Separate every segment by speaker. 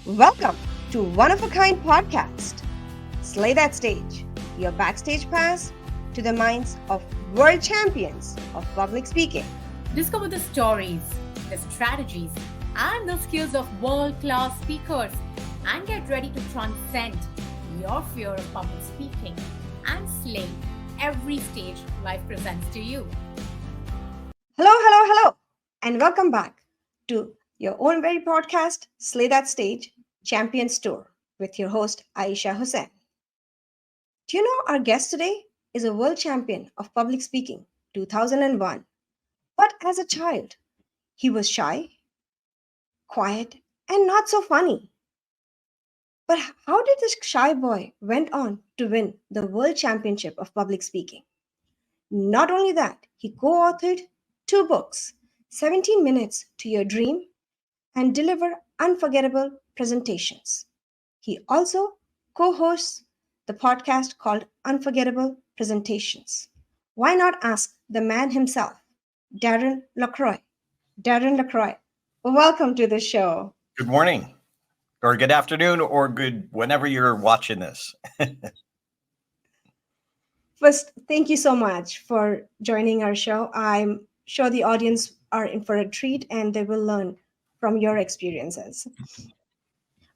Speaker 1: Welcome to One of a Kind podcast. Slay that stage, your backstage pass to the minds of world champions of public speaking.
Speaker 2: Discover the stories, the strategies, and the skills of world-class speakers and get ready to transcend your fear of public speaking and slay every stage life presents to you.
Speaker 1: Hello, and welcome back to your own very podcast, Slay That Stage Champions Tour, with your host, Aisha Hussain. Do you know our guest today is a world champion of public speaking, 2001. But as a child, he was shy, quiet, and not so funny. But how did this shy boy went on to win the World Championship of Public Speaking? Not only that, he co-authored 2 books, 17 Minutes to Your Dream and Deliver Unforgettable Presentations. He also co-hosts the podcast called Unforgettable Presentations. Why not ask the man himself, Darren LaCroix? Darren LaCroix, welcome to the show.
Speaker 3: Good morning, or good afternoon, or good whenever you're watching this.
Speaker 1: First, thank you so much for joining our show. I'm sure the audience are in for a treat and they will learn from your experiences.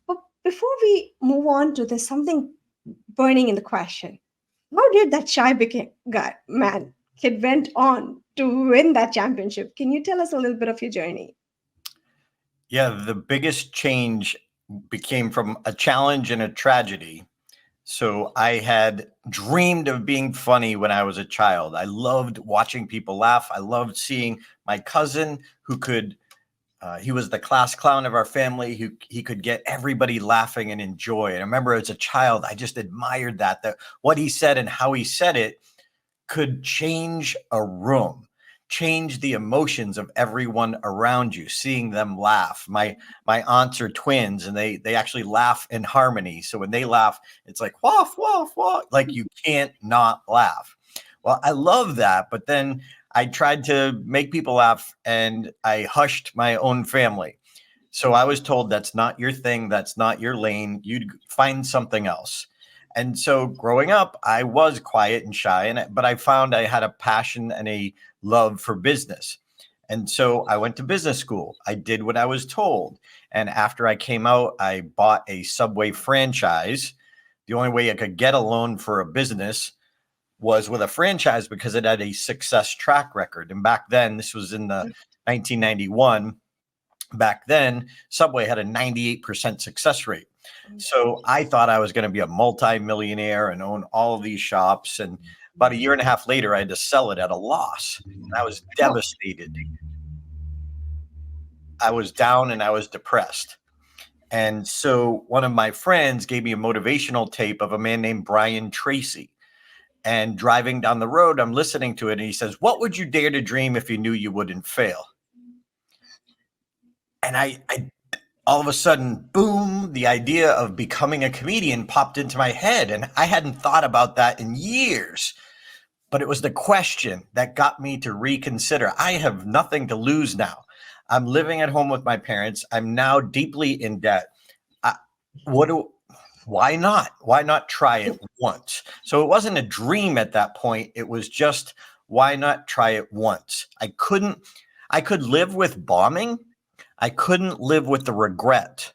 Speaker 1: But before we move on to this, something burning in the question. How did that shy kid went on to win that championship? Can you tell us a little bit of your journey?
Speaker 3: Yeah, the biggest change became from a challenge and a tragedy. So I had dreamed of being funny when I was a child. I loved watching people laugh. I loved seeing my cousin who could, he was the class clown of our family, who he could get everybody laughing and enjoy. And I remember as a child, I just admired that what he said and how he said it could change a room, change the emotions of everyone around you, seeing them laugh. My aunts are twins and they actually laugh in harmony. So when they laugh, it's like, waff, waff, waff, like you can't not laugh. Well, I love that. But then I tried to make people laugh and I hushed my own family. So I was told that's not your thing. That's not your lane. You'd find something else. And so growing up, I was quiet and shy, but I found I had a passion and a love for business. And so I went to business school. I did what I was told. And after I came out, I bought a Subway franchise. The only way I could get a loan for a business was with a franchise because it had a success track record. And back then, this was in the 1991. Back then, Subway had a 98% success rate. So I thought I was going to be a multi-millionaire and own all of these shops. And about a year and a half later, I had to sell it at a loss. And I was devastated. I was down and I was depressed. And so one of my friends gave me a motivational tape of a man named Brian Tracy. And driving down the road, I'm listening to it. And he says, "What would you dare to dream if you knew you wouldn't fail?" And I all of a sudden, boom, the idea of becoming a comedian popped into my head. And I hadn't thought about that in years. But it was the question that got me to reconsider. I have nothing to lose now. I'm living at home with my parents. I'm now deeply in debt. Why not? Why not try it once? So it wasn't a dream at that point. It was just, why not try it once? I could live with bombing. I couldn't live with the regret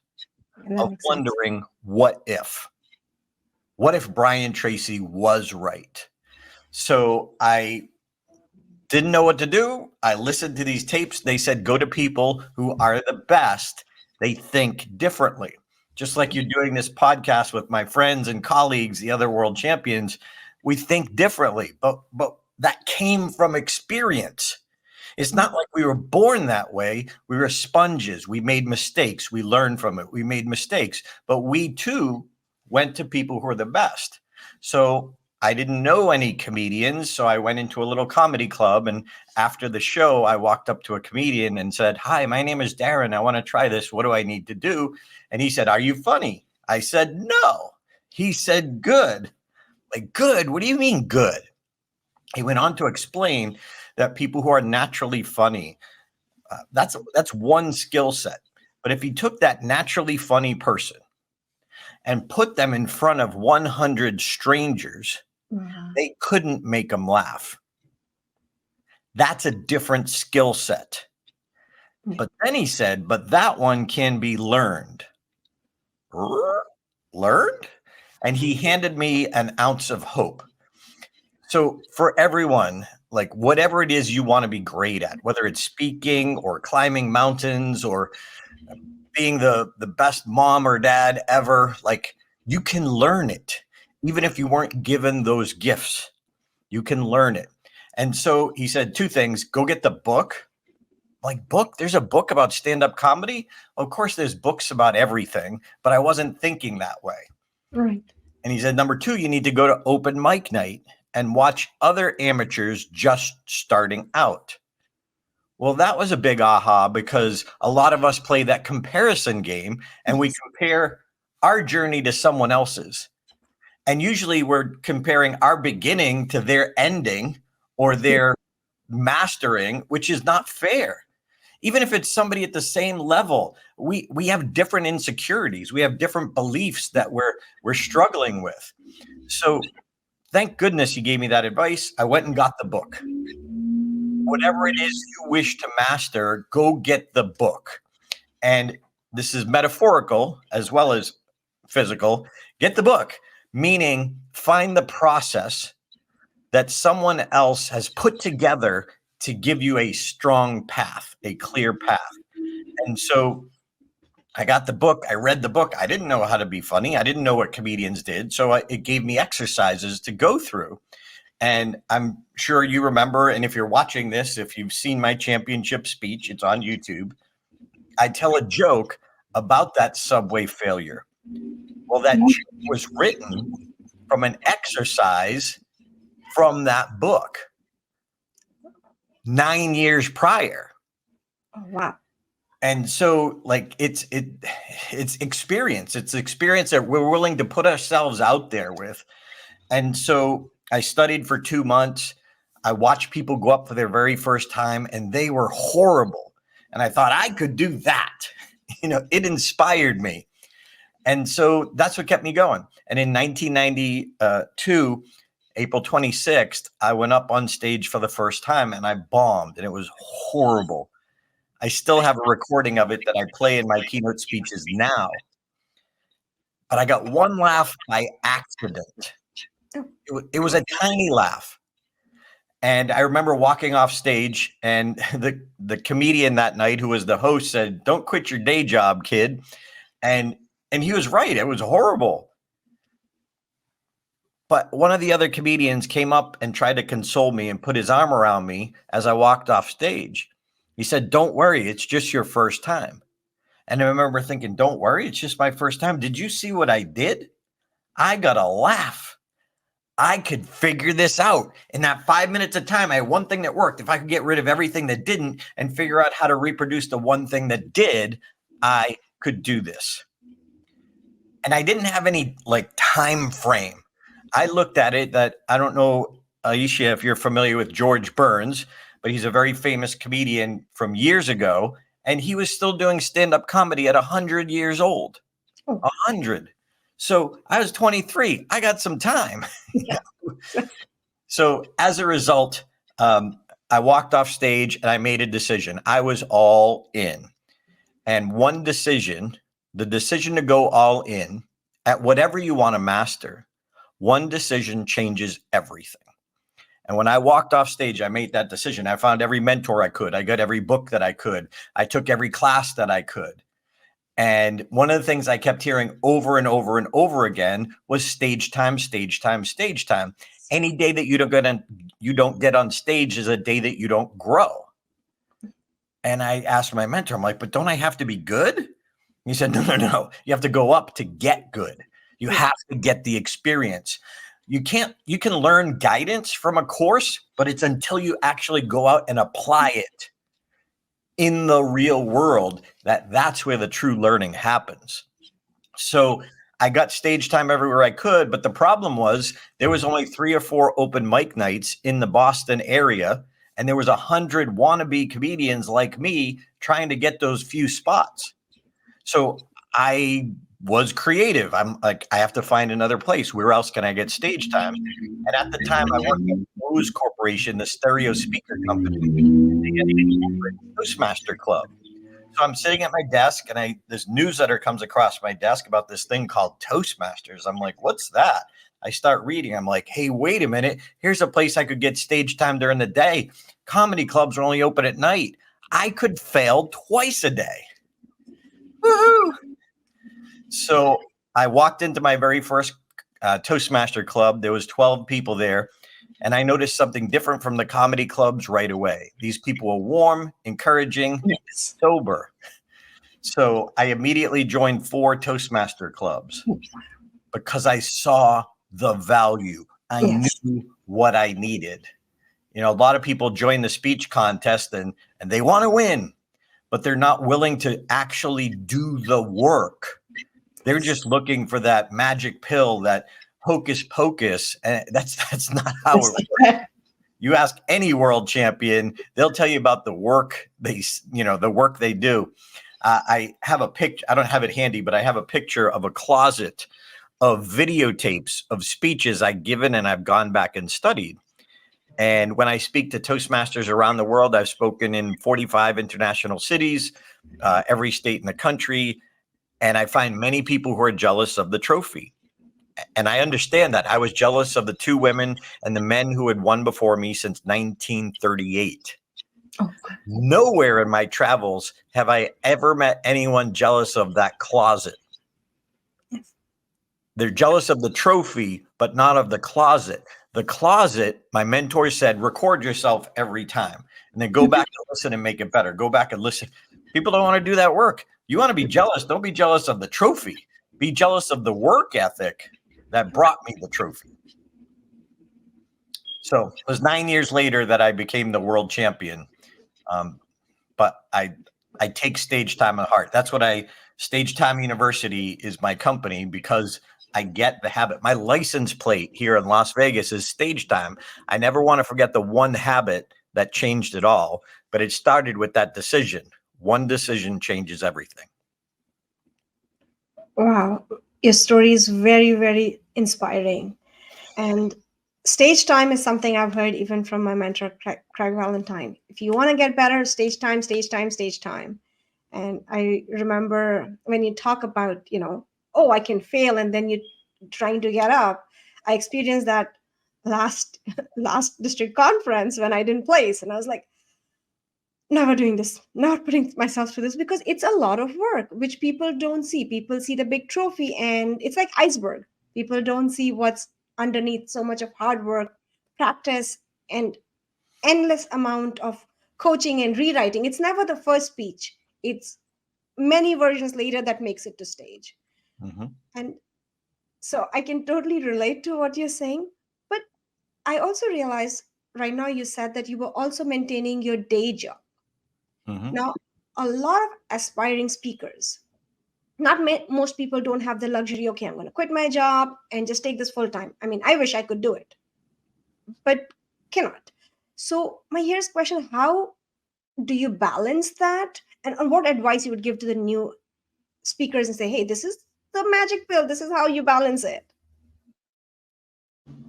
Speaker 3: of wondering, what if Brian Tracy was right? So I didn't know what to do. I listened to these tapes. They said, go to people who are the best. They think differently. Just like you're doing this podcast with my friends and colleagues, the other world champions, we think differently, but that came from experience. It's not like we were born that way. We were sponges. We made mistakes. We learned from it. We made mistakes, but we too went to people who are the best. So I didn't know any comedians. So I went into a little comedy club. And after the show, I walked up to a comedian and said, "Hi, my name is Darren. I want to try this. What do I need to do?" And he said, "Are you funny?" I said, "No." He said, "Good." Like, good? What do you mean good? He went on to explain that people who are naturally funny, that's one skill set. But if you took that naturally funny person and put them in front of 100 strangers, they couldn't make them laugh. That's a different skill set. But then he said, but that one can be learned. Learned? And he handed me an ounce of hope. So for everyone, like whatever it is you want to be great at, whether it's speaking or climbing mountains or being the best mom or dad ever, like you can learn it. Even if you weren't given those gifts, you can learn it. And so he said two things: go get the book. Like, book? There's a book about stand-up comedy? Of course, there's books about everything, but I wasn't thinking that way.
Speaker 1: Right.
Speaker 3: And he said, number two, you need to go to open mic night and watch other amateurs just starting out. Well, that was a big aha, because a lot of us play that comparison game and we compare our journey to someone else's. And usually we're comparing our beginning to their ending or their mastering, which is not fair. Even if it's somebody at the same level, we have different insecurities. We have different beliefs that we're struggling with. So thank goodness you gave me that advice. I went and got the book. Whatever it is you wish to master, go get the book. And this is metaphorical as well as physical. Get the book, meaning find the process that someone else has put together to give you a strong path, a clear path. And so I got the book. I read the book. I didn't know how to be funny. I didn't know what comedians did. So it gave me exercises to go through. And I'm sure you remember, and if you're watching this, if you've seen my championship speech, it's on YouTube. I tell a joke about that subway failure. Well, that joke was written from an exercise from that book 9 years prior.
Speaker 1: Oh, wow.
Speaker 3: And so like it's experience. It's experience that we're willing to put ourselves out there with. And so I studied for 2 months. I watched people go up for their very first time and they were horrible. And I thought I could do that. You know, it inspired me. And so that's what kept me going. And in 1992, April 26th, I went up on stage for the first time and I bombed, and it was horrible. I still have a recording of it that I play in my keynote speeches now. But I got one laugh by accident. It was a tiny laugh. And I remember walking off stage, and the comedian that night, who was the host, said, "Don't quit your day job, kid." And he was right. It was horrible. But one of the other comedians came up and tried to console me and put his arm around me as I walked off stage. He said, "Don't worry, it's just your first time." And I remember thinking, don't worry, it's just my first time. Did you see what I did? I got a laugh. I could figure this out. In that 5 minutes of time, I had one thing that worked. If I could get rid of everything that didn't and figure out how to reproduce the one thing that did, I could do this. And I didn't have any like time frame. I looked at it that, I don't know, Aisha, if you're familiar with George Burns, but he's a very famous comedian from years ago. And he was still doing stand-up comedy at 100 years old. 100. So I was 23. I got some time.
Speaker 1: Yeah.
Speaker 3: So as a result, I walked off stage and I made a decision. I was all in. And one decision, the decision to go all in at whatever you want to master, one decision changes everything. And when I walked off stage, I made that decision. I found every mentor I could. I got every book that I could. I took every class that I could. And one of the things I kept hearing over and over and over again was stage time, stage time, stage time. Any day that you don't get on stage is a day that you don't grow. And I asked my mentor, I'm like, but don't I have to be good? He said, no. You have to go up to get good. You have to get the experience. You can learn guidance from a course, but it's until you actually go out and apply it in the real world that's where the true learning happens. So I got stage time everywhere I could, but the problem was there was only 3 or 4 open mic nights in the Boston area, and there was 100 wannabe comedians like me trying to get those few spots. So I was creative. I'm like, I have to find another place. Where else can I get stage time? And at the time, I worked at Bose Corporation, the stereo speaker company. They had a corporate Toastmaster club. So I'm sitting at my desk, and this newsletter comes across my desk about this thing called Toastmasters. I'm like, what's that? I start reading. I'm like, hey, wait a minute. Here's a place I could get stage time during the day. Comedy clubs are only open at night. I could fail twice a day. Woohoo! So I walked into my very first Toastmaster club. There was 12 people there. And I noticed something different from the comedy clubs right away. These people were warm, encouraging,
Speaker 1: Yes.
Speaker 3: sober. So I immediately joined 4 Toastmaster clubs because I saw the value. I
Speaker 1: Yes.
Speaker 3: knew what I needed. You know, a lot of people join the speech contest and they want to win, but they're not willing to actually do the work. They're just looking for that magic pill, that hocus pocus, and that's not how it works. You ask any world champion, they'll tell you about the work the work they do. I have a picture. I don't have it handy, but I have a picture of a closet of videotapes of speeches I've given and I've gone back and studied. And when I speak to Toastmasters around the world, I've spoken in 45 international cities, every state in the country. And I find many people who are jealous of the trophy. And I understand that. I was jealous of the 2 women and the men who had won before me since 1938.
Speaker 1: Oh,
Speaker 3: Nowhere in my travels have I ever met anyone jealous of that closet.
Speaker 1: yes.
Speaker 3: They're jealous of the trophy, but not of the closet. The closet, my mentor said, record yourself every time and then go back and listen and make it better. Go back and listen. People don't want to do that work. You want to be jealous. Don't be jealous of the trophy. Be jealous of the work ethic that brought me the trophy. So it was 9 years later that I became the world champion. But I take stage time at heart. That's what Stage Time University is my company because I get the habit. My license plate here in Las Vegas is stage time. I never want to forget the one habit that changed it all, but it started with that decision. One decision changes everything.
Speaker 1: Wow. Your story is very, very inspiring. And stage time is something I've heard even from my mentor, Craig Valentine. If you want to get better, stage time, stage time, stage time. And I remember when you talk about, oh, I can fail, and then you trying to get up. I experienced that last last district conference when I didn't place, and I was like, never doing this, not putting myself through this, because it's a lot of work which people don't see. People see the big trophy and it's like iceberg. People don't see what's underneath so much of hard work, practice, and endless amount of coaching and rewriting. It's never the first speech, it's many versions later that makes it to stage.
Speaker 3: Mm-hmm.
Speaker 1: And so I can totally relate to what you're saying, but I also realized right now you said that you were also maintaining your day job.
Speaker 3: Mm-hmm.
Speaker 1: Now, a lot of aspiring speakers, most people don't have the luxury, okay, I'm going to quit my job and just take this full time. I mean, I wish I could do it, but cannot. So, my here's question: how do you balance that? And what advice you would give to the new speakers and say, hey, this is the magic pill, this is how you balance it?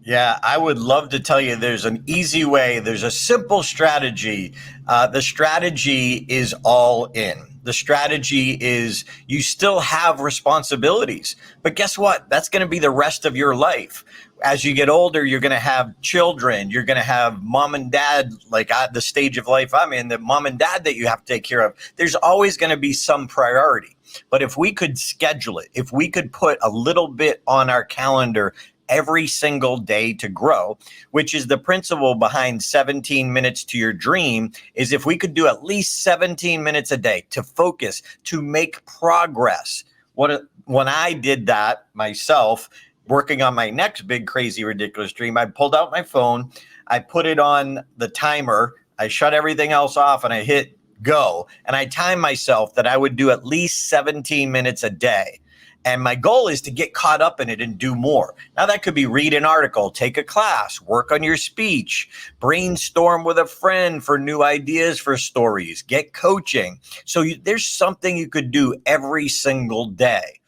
Speaker 3: Yeah, I would love to tell you there's an easy way. There's a simple strategy. The strategy is all in. The strategy is you still have responsibilities, but guess what? That's going to be the rest of your life. As you get older, you're going to have children. You're going to have mom and dad, like at the stage of life I'm in, the mom and dad that you have to take care of. There's always going to be some priority. But if we could schedule it, if we could put a little bit on our calendar every single day to grow, which is the principle behind 17 minutes to your dream, is if we could do at least 17 minutes a day to focus, to make progress. When I did that myself, working on my next big, crazy, ridiculous dream, I pulled out my phone, I put it on the timer, I shut everything else off, and I hit go. And I timed myself that I would do at least 17 minutes a day. And my goal is to get caught up in it and do more. Now, that could be read an article, take a class, work on your speech, brainstorm with a friend for new ideas for stories, get coaching. So there's something you could do every single day.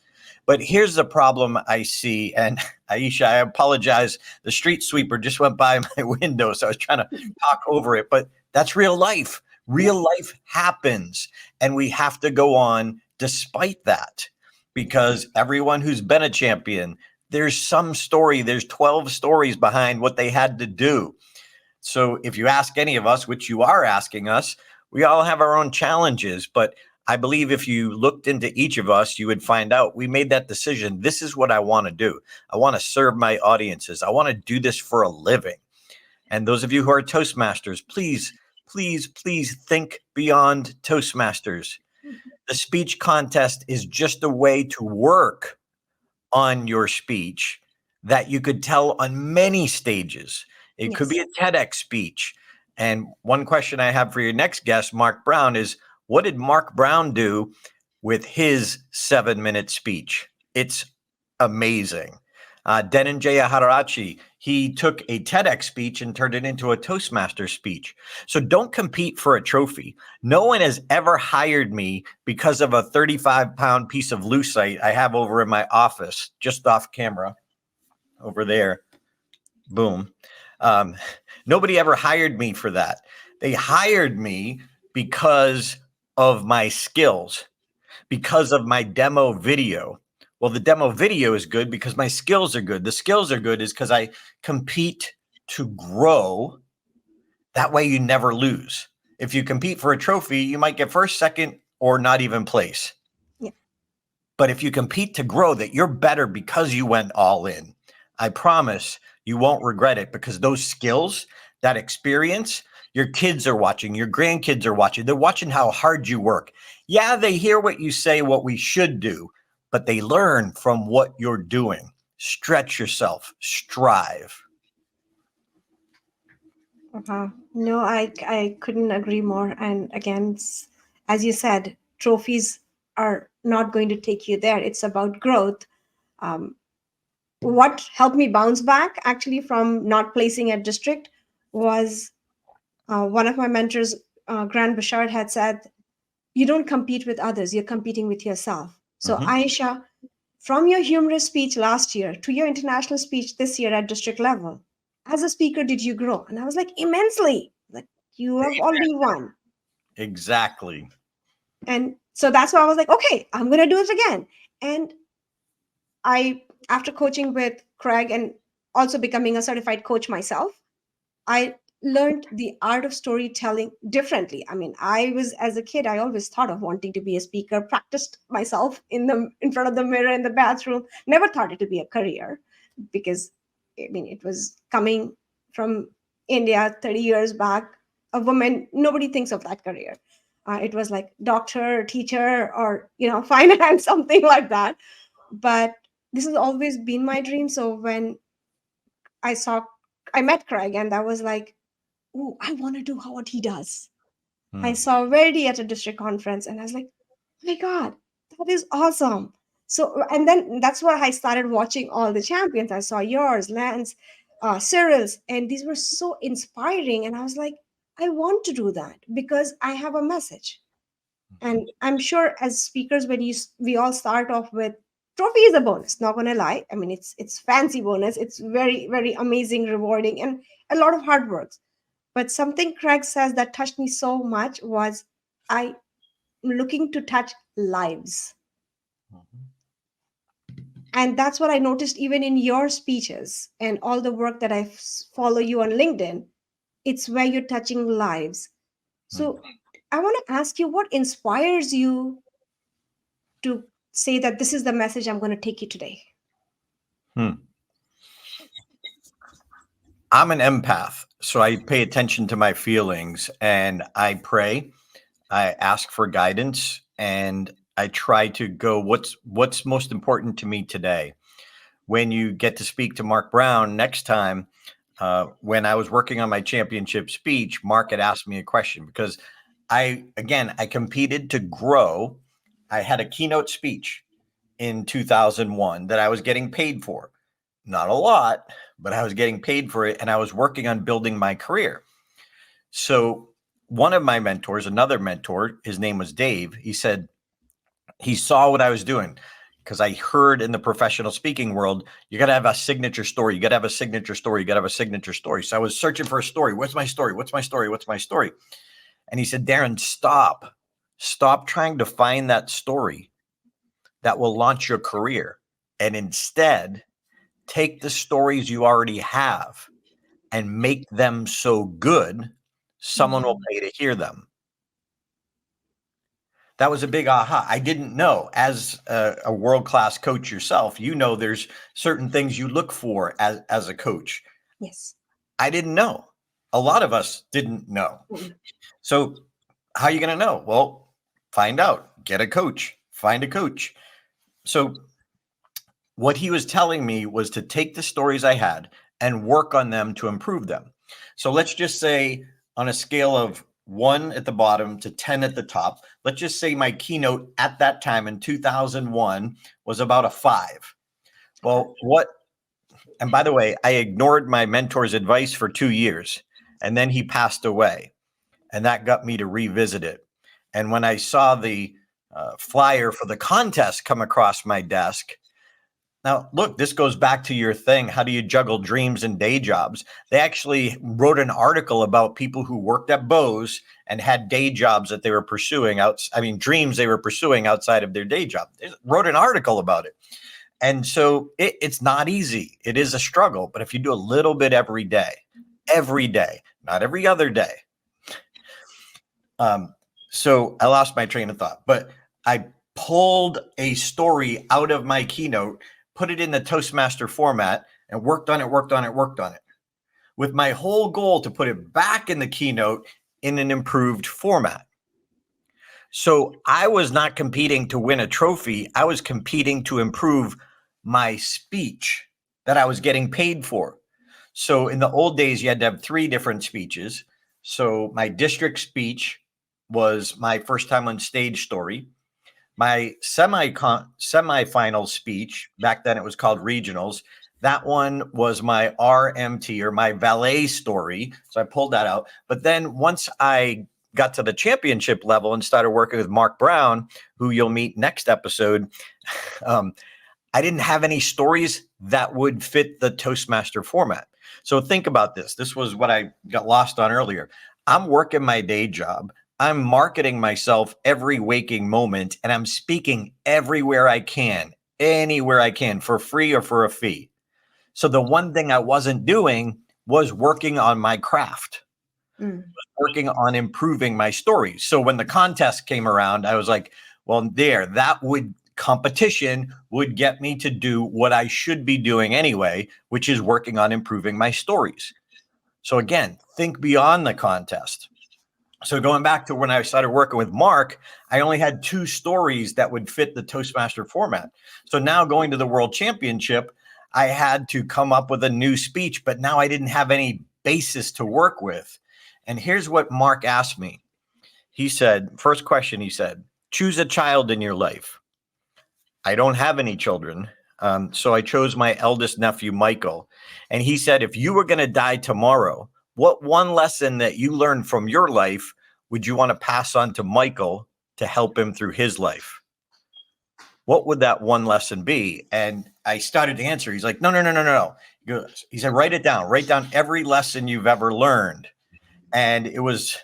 Speaker 3: But here's the problem I see. And Aisha, I apologize. The street sweeper just went by my window, so I was trying to talk over it. But that's real life. Real life happens. And we have to go on despite that. Because everyone who's been a champion, there's some story, there's 12 stories behind what they had to do. So if you ask any of us, which you are asking us, we all have our own challenges. But I believe if you looked into each of us, you would find out we made that decision. This is what I want to do. I want to serve my audiences. I want to do this for a living. And those of you who are Toastmasters, please, please, please think beyond Toastmasters. The speech contest is just a way to work on your speech that you could tell on many stages. It could be a TEDx speech. And one question I have for your next guest, Mark Brown, is what did Mark Brown do with his 7-minute speech? It's amazing. Dhananjaya Hararachi, he took a TEDx speech and turned it into a Toastmaster speech. So don't compete for a trophy. No one has ever hired me because of a 35-pound piece of lucite I have over in my office, just off camera, over there. Boom. Nobody ever hired me for that. They hired me because of my skills, because of my demo video. Well, the demo video is good because my skills are good. The skills are good is because I compete to grow. That way you never lose. If you compete for a trophy, you might get first, second, or not even place.
Speaker 1: Yeah.
Speaker 3: But if you compete to grow, that you're better because you went all in. I promise you won't regret it because those skills, that experience, your kids are watching, your grandkids are watching. They're watching how hard you work. Yeah, they hear what you say, what we should do, but they learn from what you're doing. Stretch yourself, strive.
Speaker 1: No, I couldn't agree more. And again, as you said, trophies are not going to take you there. It's about growth. What helped me bounce back actually from not placing at district was one of my mentors, Grant Bouchard, had said, you don't compete with others, you're competing with yourself. So, Aisha, from your humorous speech last year to your international speech this year at district level, as a speaker, did you grow? And I was like, immensely. Like, you have already won.
Speaker 3: Exactly.
Speaker 1: And so that's why I was like, okay, I'm going to do it again. And after coaching with Craig and also becoming a certified coach myself, I learned the art of storytelling differently. I mean, as a kid, I always thought of wanting to be a speaker, practiced myself in front of the mirror in the bathroom, never thought it to be a career because, I mean, it was coming from India 30 years back. A woman, nobody thinks of that career. It was like doctor, teacher, or, finance, something like that. But this has always been my dream. So when I met Craig, and that was like, oh, I want to do what he does. I saw Verdi at a district conference, and I was like, oh my God, that is awesome. So, and then that's why I started watching all the champions. I saw yours, Lance, Cyril's, and these were so inspiring. And I was like, I want to do that because I have a message. And I'm sure as speakers, we all start off with trophy is a bonus, not gonna lie. I mean, it's fancy bonus. It's very, very amazing, rewarding, and a lot of hard work. But something Craig says that touched me so much was I'm looking to touch lives. And that's what I noticed even in your speeches and all the work that I follow you on LinkedIn. It's where you're touching lives. So I want to ask you, what inspires you to say that this is the message I'm going to take you today?
Speaker 3: I'm an empath, so I pay attention to my feelings and I pray. I ask for guidance and I try to go, what's most important to me today? When you get to speak to Mark Brown next time, when I was working on my championship speech, Mark had asked me a question because I competed to grow. I had a keynote speech in 2001 that I was getting paid for. Not a lot, but I was getting paid for it, and I was working on building my career. So one of my mentors, another mentor, his name was Dave. He said he saw what I was doing because I heard in the professional speaking world, you got to have a signature story. You got to have a signature story. You got to have a signature story. So I was searching for a story. What's my story? What's my story? What's my story? And he said, Darren, stop trying to find that story that will launch your career. And instead, take the stories you already have and make them so good, someone will pay to hear them. That was a big aha. I didn't know. As a world-class coach yourself, you know there's certain things you look for as a coach.
Speaker 1: Yes.
Speaker 3: I didn't know. A lot of us didn't know. So how are you going to know? Well, find out. Get a coach. Find a coach. So what he was telling me was to take the stories I had and work on them to improve them. So let's just say on a scale of 1 at the bottom to 10 at the top, let's just say my keynote at that time in 2001 was about a 5. Well, and by the way, I ignored my mentor's advice for 2 years, and then he passed away, and that got me to revisit it. And when I saw the flyer for the contest come across my desk, now, look, this goes back to your thing. How do you juggle dreams and day jobs? They actually wrote an article about people who worked at Bose and had day jobs that they were pursuing dreams they were pursuing outside of their day job. They wrote an article about it. And so it's not easy. It is a struggle. But if you do a little bit every day, not every other day. So I lost my train of thought, but I pulled a story out of my keynote, put it in the Toastmaster format, and worked on it with my whole goal to put it back in the keynote in an improved format. So I was not competing to win a trophy. I was competing to improve my speech that I was getting paid for. So in the old days, you had to have 3 different speeches. So my district speech was my first time on stage story. My semifinal speech, back then it was called regionals, that one was my RMT, or my valet story. So I pulled that out. But then once I got to the championship level and started working with Mark Brown, who you'll meet next episode, I didn't have any stories that would fit the Toastmaster format. So think about this. This was what I got lost on earlier. I'm working my day job. I'm marketing myself every waking moment, and I'm speaking everywhere I can, anywhere I can, for free or for a fee. So the one thing I wasn't doing was working on my craft, working on improving my stories. So when the contest came around, I was like, well, competition would get me to do what I should be doing anyway, which is working on improving my stories. So again, think beyond the contest. So going back to when I started working with Mark, I only had 2 stories that would fit the Toastmaster format. So now going to the World Championship, I had to come up with a new speech, but now I didn't have any basis to work with. And here's what Mark asked me. He said, first question, he said, choose a child in your life. I don't have any children. So I chose my eldest nephew, Michael. And he said, if you were going to die tomorrow, what one lesson that you learned from your life would you want to pass on to Michael to help him through his life? What would that one lesson be? And I started to answer. He's like, no. He said, write it down. Write down every lesson you've ever learned. And it was,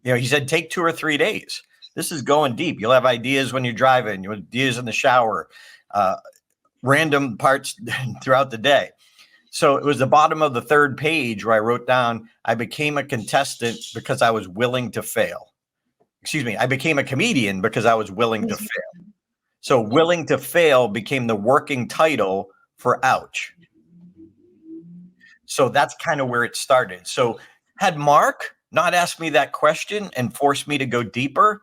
Speaker 3: he said, take 2 or 3 days. This is going deep. You'll have ideas when you're driving, you'll have ideas in the shower, random parts throughout the day. So it was the bottom of the 3rd page where I wrote down, I became a contestant because I was willing to fail. I became a comedian because I was willing to fail. So willing to fail became the working title for Ouch. So that's kind of where it started. So had Mark not asked me that question and forced me to go deeper,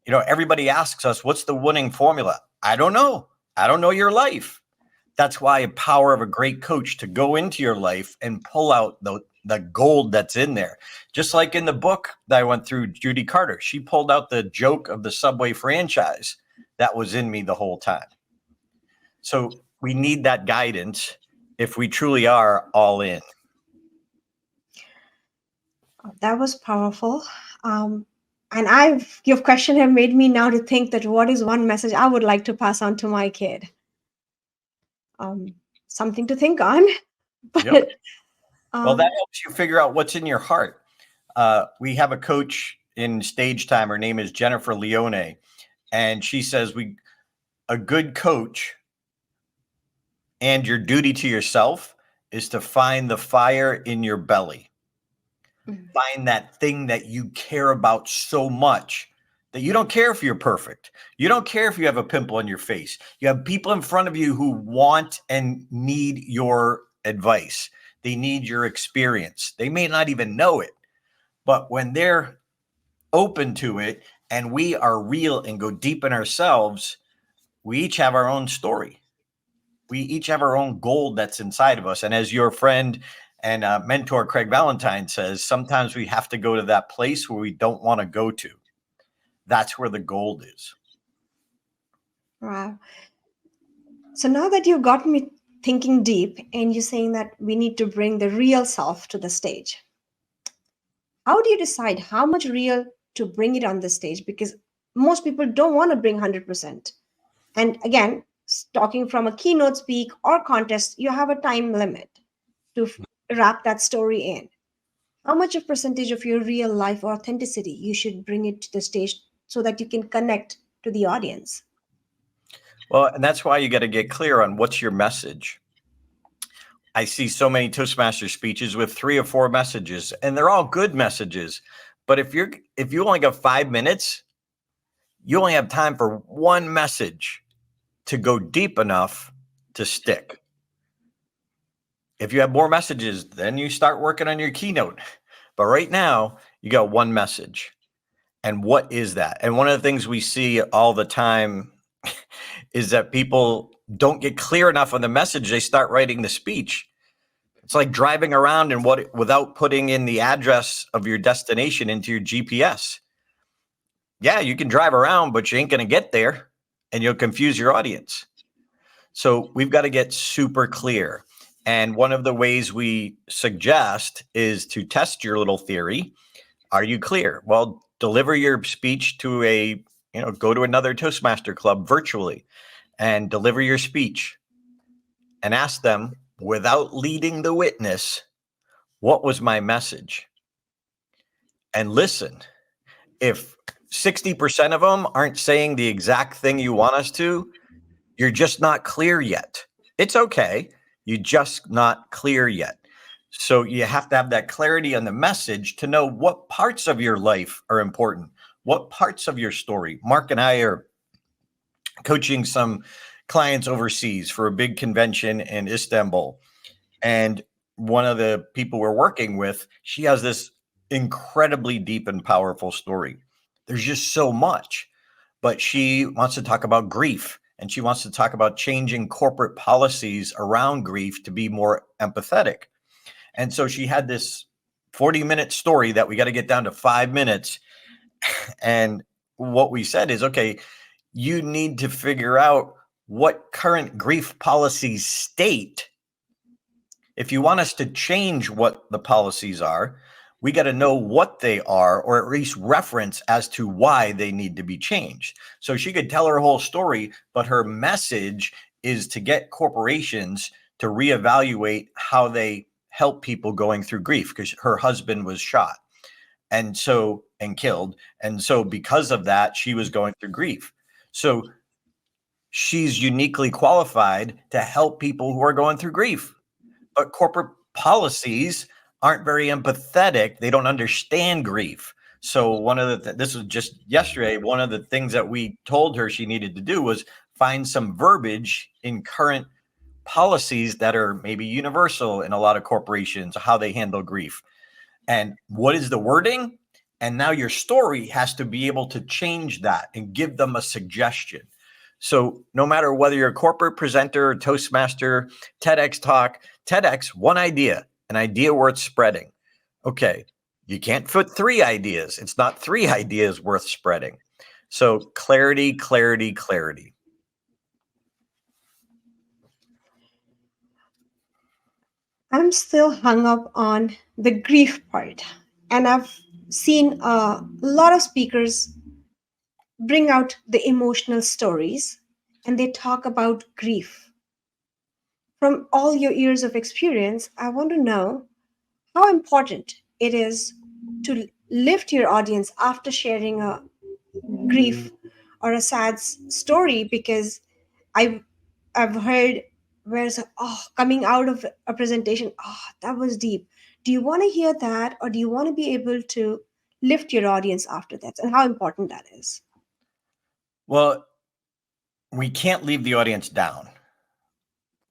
Speaker 3: everybody asks us, what's the winning formula? I don't know. I don't know your life. That's why the power of a great coach to go into your life and pull out the gold that's in there. Just like in the book that I went through, Judy Carter, she pulled out the joke of the Subway franchise that was in me the whole time. So we need that guidance if we truly are all in.
Speaker 1: That was powerful. Um, and your question have made me now to think that what is one message I would like to pass on to my kid? Um, Something to think on.
Speaker 3: Yep.
Speaker 1: But
Speaker 3: Well, that
Speaker 1: um,
Speaker 3: helps you figure out what's in your heart. We have a coach in Stage Time. Her name is Jennifer Leone. And she says a good coach and your duty to yourself is to find the fire in your belly.
Speaker 1: mm,
Speaker 3: Find that thing that you care about so much that you don't care if you're perfect. You don't care if you have a pimple on your face. You have people in front of you who want and need your advice. They need your experience. They may not even know it, but when they're open to it and we are real and go deep in ourselves, we each have our own story. We each have our own gold that's inside of us. And as your friend and mentor Craig Valentine says, sometimes we have to go to that place where we don't want to go to. That's where the gold is.
Speaker 1: wow. So now that you've got me thinking deep and you're saying that we need to bring the real self to the stage, how do you decide how much real to bring it on the stage? Because most people don't want to bring 100%. And again, talking from a keynote speak or contest, you have a time limit to wrap that story in. How much of percentage of your real life authenticity you should bring it to the stage so that you can connect to the audience?
Speaker 3: Well, and that's why you got to get clear on what's your message. I see so many Toastmaster speeches with 3 or 4 messages, and they're all good messages. But if you only got 5 minutes, you only have time for one message to go deep enough to stick. If you have more messages, then you start working on your keynote. But right now, you got one message. And what is that? And one of the things we see all the time is that people don't get clear enough on the message. They start writing the speech. It's like driving around and without putting in the address of your destination into your GPS. Yeah, you can drive around, but you ain't going to get there and you'll confuse your audience. So we've got to get super clear. And one of the ways we suggest is to test your little theory. Are you clear? Well, deliver your speech to go to another Toastmaster club virtually and deliver your speech and ask them without leading the witness, what was my message? And listen, if 60% of them aren't saying the exact thing you want us to, you're just not clear yet. It's okay. You're just not clear yet. So you have to have that clarity on the message to know what parts of your life are important, what parts of your story. Mark and I are coaching some clients overseas for a big convention in Istanbul. And one of the people we're working with, she has this incredibly deep and powerful story. There's just so much, but she wants to talk about grief. And she wants to talk about changing corporate policies around grief to be more empathetic. And so she had this 40-minute story that we got to get down to 5 minutes. And what we said is, okay, you need to figure out what current grief policies state. If you want us to change what the policies are, we got to know what they are, or at least reference as to why they need to be changed. So she could tell her whole story, but her message is to get corporations to reevaluate how they help people going through grief, because her husband was shot and killed. And so because of that, she was going through grief. So she's uniquely qualified to help people who are going through grief. But corporate policies aren't very empathetic. They don't understand grief. So one of this was just yesterday, one of the things that we told her she needed to do was find some verbiage in current policies that are maybe universal in a lot of corporations, how they handle grief. And what is the wording? And now your story has to be able to change that and give them a suggestion. So no matter whether you're a corporate presenter, or Toastmaster, TEDx talk, TEDx, one idea, an idea worth spreading. Okay, you can't put 3 ideas. It's not 3 ideas worth spreading. So clarity, clarity, clarity.
Speaker 1: I'm still hung up on the grief part. And I've seen a lot of speakers bring out the emotional stories and they talk about grief. From all your years of experience, I want to know how important it is to lift your audience after sharing a grief or a sad story, because I I've heard where it's coming out of a presentation, that was deep. Do you want to hear that, or do you want to be able to lift your audience after that, and how important that is?
Speaker 3: Well, we can't leave the audience down.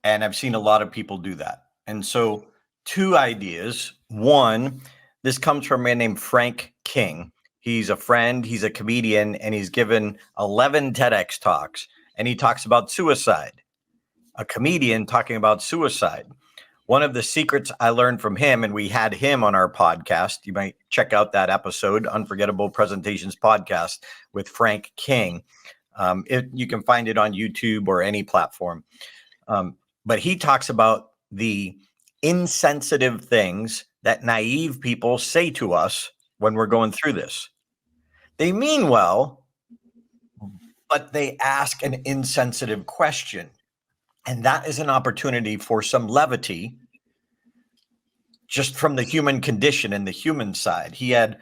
Speaker 3: And I've seen a lot of people do that. And so, two ideas. One, this comes from a man named Frank King. He's a friend, he's a comedian, and he's given 11 TEDx talks. And he talks about suicide, a comedian talking about suicide. One of the secrets I learned from him, and we had him on our podcast. You might check out that episode, Unforgettable Presentations Podcast with Frank King. You can find it on YouTube or any platform. But he talks about the insensitive things that naive people say to us when we're going through this. They mean well, but they ask an insensitive question. And that is an opportunity for some levity just from the human condition and the human side. He had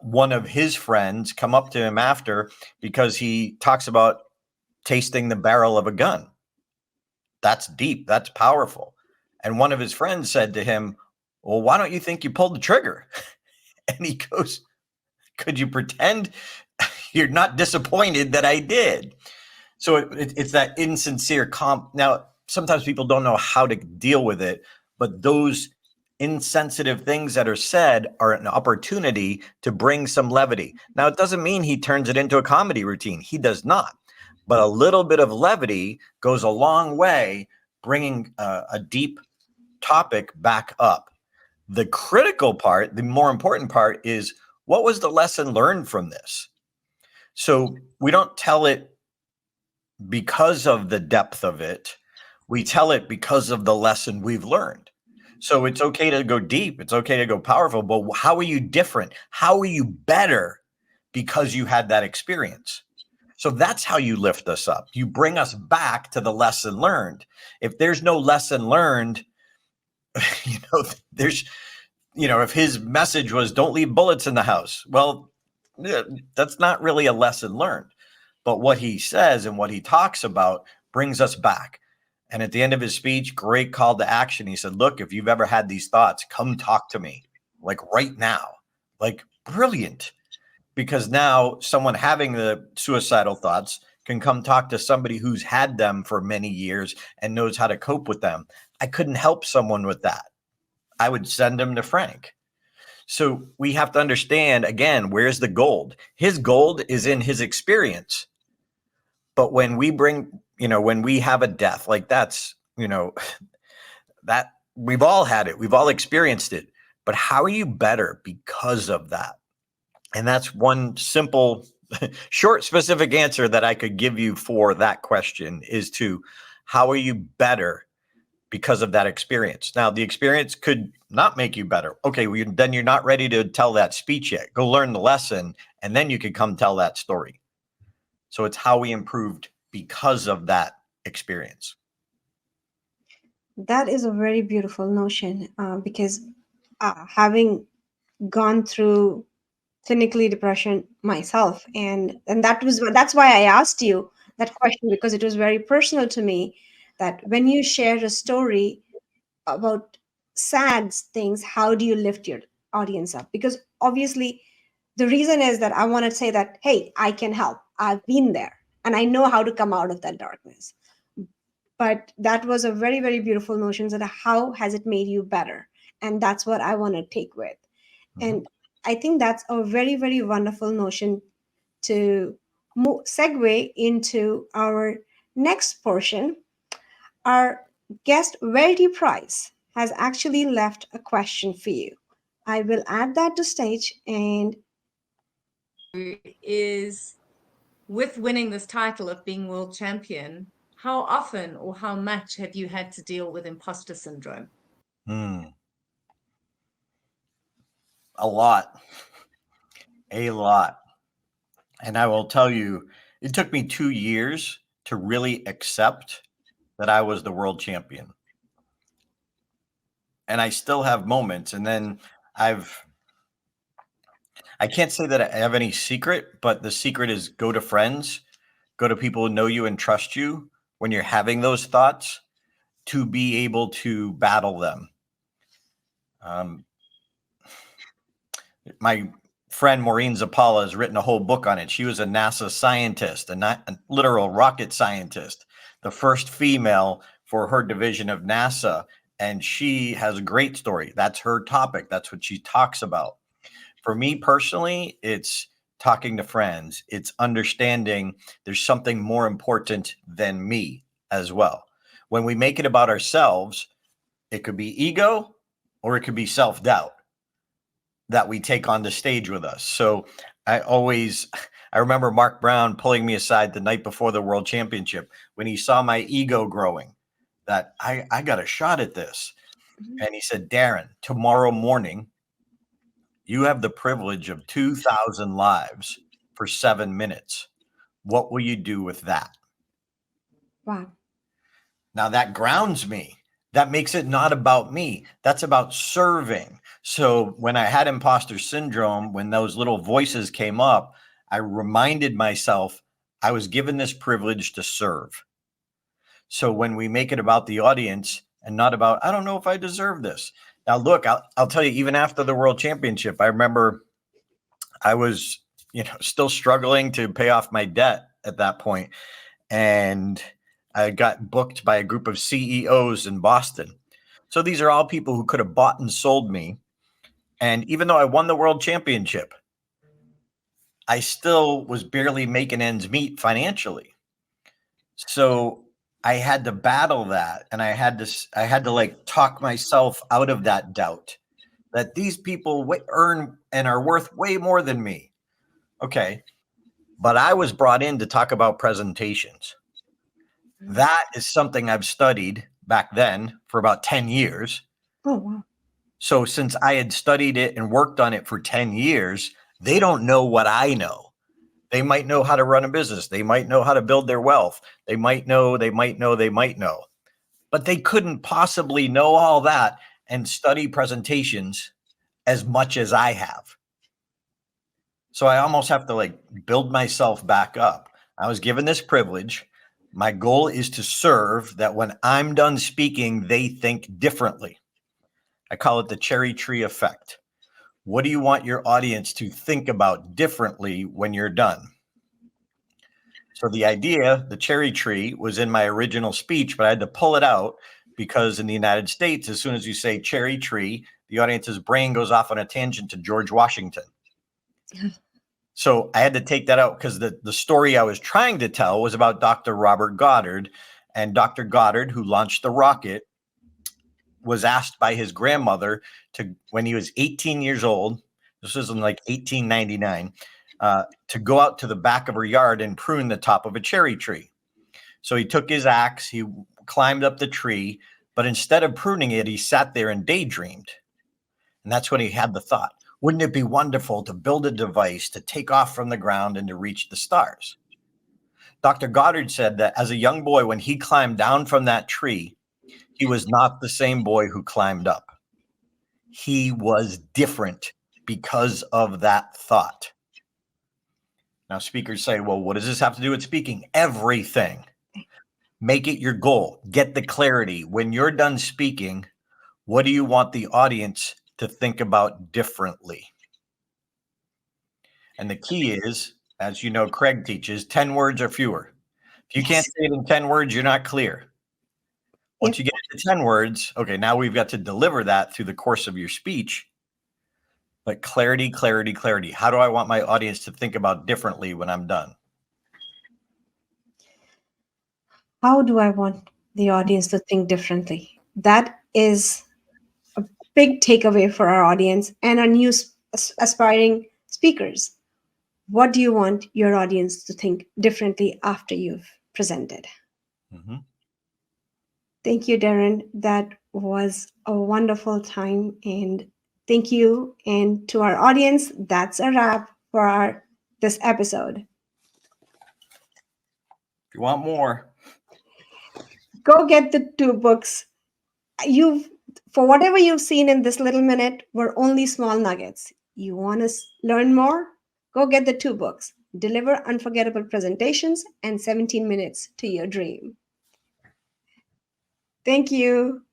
Speaker 3: one of his friends come up to him after because he talks about tasting the barrel of a gun. That's deep. That's powerful. And one of his friends said to him, well, why don't you think you pulled the trigger? And he goes, could you pretend you're not disappointed that I did? So it's that insincere comp. Now, sometimes people don't know how to deal with it, but those insensitive things that are said are an opportunity to bring some levity. Now, it doesn't mean he turns it into a comedy routine. He does not. But a little bit of levity goes a long way, bringing a deep topic back up. The critical part, the more important part, is what was the lesson learned from this? So we don't tell it because of the depth of it. We tell it because of the lesson we've learned. So it's okay to go deep. It's okay to go powerful. But how are you different? How are you better because you had that experience? So that's how you lift us up. You bring us back to the lesson learned. If there's no lesson learned, there's, if his message was don't leave bullets in the house, well, that's not really a lesson learned. But what he says and what he talks about brings us back. And at the end of his speech, great call to action. He said, look, if you've ever had these thoughts, come talk to me, like right now. Like, brilliant. Because now someone having the suicidal thoughts can come talk to somebody who's had them for many years and knows how to cope with them. I couldn't help someone with that. I would send them to Frank. So we have to understand, again, where's the gold? His gold is in his experience. But when we bring, when we have a death, like that's, that we've all had it, we've all experienced it. But how are you better because of that? And that's one simple, short, specific answer that I could give you for that question is to how are you better because of that experience? Now, the experience could not make you better. Okay, well, then you're not ready to tell that speech yet. Go learn the lesson, and then you could come tell that story. So it's how we improved because of that experience.
Speaker 1: That is a very beautiful notion, because having gone through clinically depression myself, and that's why I asked you that question, because it was very personal to me, that when you share a story about sad things, how do you lift your audience up? Because obviously the reason is that I want to say that, hey, I can help, I've been there, and I know how to come out of that darkness. But that was a very, very beautiful notion, that how has it made you better? And that's what I want to take with. And I think that's a very, very wonderful notion to segue into our next portion. Our guest, Verity Price, has actually left a question for you. I will add that to stage. And
Speaker 4: is, with winning this title of being world champion, how often or how much have you had to deal with imposter syndrome?
Speaker 3: Hmm. A lot, a lot. And I will tell you, it took me 2 years to really accept that I was the world champion. And I still have moments. And then I've, I can't say that I have any secret, but the secret is go to friends, go to people who know you and trust you when you're having those thoughts to be able to battle them. Um, my friend Maureen Zapala has written a whole book on it. She was a NASA scientist, a literal rocket scientist, the first female for her division of NASA. And she has a great story. That's her topic. That's what she talks about. For me personally, it's talking to friends. It's understanding there's something more important than me as well. When we make it about ourselves, it could be ego or it could be self-doubt that we take on the stage with us. So I remember Mark Brown pulling me aside the night before the world championship when he saw my ego growing, that I got a shot at this.
Speaker 1: Mhm.
Speaker 3: And he said, Darren, tomorrow morning, you have the privilege of 2,000 lives for 7 minutes. What will you do with that?
Speaker 1: Wow.
Speaker 3: Now that grounds me. That makes it not about me. That's about serving. So when I had imposter syndrome, when those little voices came up, I reminded myself I was given this privilege to serve. So when we make it about the audience and not about, I don't know if I deserve this. Now, look, I'll tell you, even after the world championship, I remember I was, still struggling to pay off my debt at that point. And I got booked by a group of CEOs in Boston. So these are all people who could have bought and sold me. And even though I won the world championship, I still was barely making ends meet financially. So I had to battle that, and I had to like talk myself out of that doubt that these people earn and are worth way more than me. Okay, but I was brought in to talk about presentations. That is something I've studied back then for about 10 years.
Speaker 1: Oh, wow.
Speaker 3: So since I had studied it and worked on it for 10 years, they don't know what I know. They might know how to run a business. They might know how to build their wealth. They might know, they might know, they might know. But they couldn't possibly know all that and study presentations as much as I have. So I almost have to like build myself back up. I was given this privilege. My goal is to serve that when I'm done speaking, they think differently. I call it the cherry tree effect. What do you want your audience to think about differently when you're done? So the idea, the cherry tree, was in my original speech, but I had to pull it out because in the United States, as soon as you say cherry tree, the audience's brain goes off on a tangent to George Washington. So I had to take that out because the story I was trying to tell was about Dr. Robert Goddard. And Dr. Goddard, who launched the rocket, was asked by his grandmother to, when he was 18 years old, this was in like 1899, to go out to the back of her yard and prune the top of a cherry tree. So he took his axe, he climbed up the tree, but instead of pruning it, he sat there and daydreamed. And that's when he had the thought, wouldn't it be wonderful to build a device to take off from the ground and to reach the stars? Dr. Goddard said that as a young boy, when he climbed down from that tree, he was not the same boy who climbed up. He was different because of that thought. Now, speakers say, well, what does this have to do with speaking? Everything. Make it your goal. Get the clarity. When you're done speaking, what do you want the audience to think about differently? And the key is, as you know, Craig teaches, 10 words or fewer. If you can't
Speaker 1: Yes.
Speaker 3: say it in 10 words, you're not clear. Once
Speaker 1: Yep.
Speaker 3: you get to 10 words, okay, now we've got to deliver that through the course of your speech. But clarity, clarity, clarity. How do I want my audience to think about differently when I'm done?
Speaker 1: How do I want the audience to think differently? That is a big takeaway for our audience and our new aspiring speakers. What do you want your audience to think differently after you've presented?
Speaker 3: Mhm.
Speaker 1: Thank you, Darren. That was a wonderful time. And thank you. And to our audience, that's a wrap for this episode.
Speaker 3: If you want more,
Speaker 1: Go get the 2 books. You've For whatever you've seen in this little minute were only small nuggets. You want to learn more? Go get the 2 books. Deliver Unforgettable Presentations and 17 Minutes to Your Dream. Thank you.